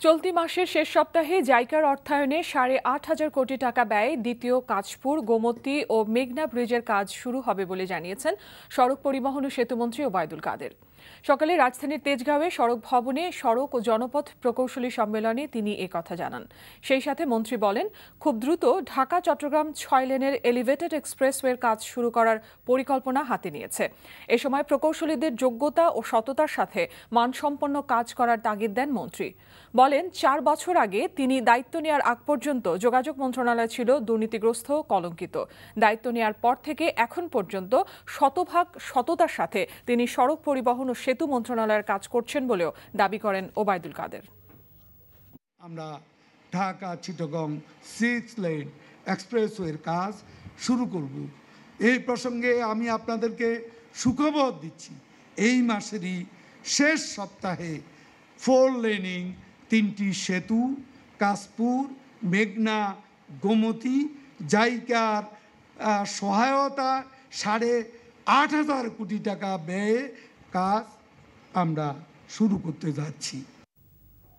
চলতি মাসের শেষ সপ্তাহে জাইকার অর্থায়নে ৮,৫০০ কোটি টাকা ব্যয়ে দ্বিতীয় কাঁচপুর, গোমতী ও মেঘনা ব্রিজের কাজ শুরু হবে বলে জানিয়েছেন সড়ক পরিবহন ও সেতুমন্ত্রী ওবায়দুল কাদের। সকালে রাজধানীর তেজগাঁওয়ে সড়ক ভবনে সড়ক ও জনপথ প্রকৌশলী সম্মেলনে তিনি কথা জানান। সেই সাথে মন্ত্রী বলেন, খুব দ্রুত ঢাকা চট্টগ্রাম ৬ লেনের এলিভেটেড এক্সপ্রেসওয়ের কাজ শুরু করার পরিকল্পনা হাতে নিয়েছে। এ সময় প্রকৌশলীদের যোগ্যতা ও সততার সাথে মানসম্পন্ন কাজ করার তাগিদ দেন মন্ত্রী। বলেন, ৪ বছর আগে তিনি দায়িত্ব নেওয়ার আগ পর্যন্ত যোগাযোগ মন্ত্রণালয় ছিল দুর্নীতিগ্রস্ত, কলঙ্কিত। দায়িত্ব নেওয়ার পর থেকে এখন পর্যন্ত শতভাগ সততার সাথে তিনি সড়ক পরিবহন ও সেতু মন্ত্রণালয়ের কাজ করছেন বলেও দাবি করেন ওবায়দুল কাদের। আমরা ঢাকা চিটাগং 6 লেন এক্সপ্রেসওয়ের কাজ শুরু করব। এই প্রসঙ্গে আমি আপনাদেরকে সুখবর দিচ্ছি, এই মাসেরই শেষ সপ্তাহে 4 লেনিং 3টি সেতু, কাশপুর, মেঘনা, গোমতী, জাইকার সহায়তা ৮,৫০০ কোটি টাকা ব্যয়ে কাজ আমরা শুরু করতে যাচ্ছি।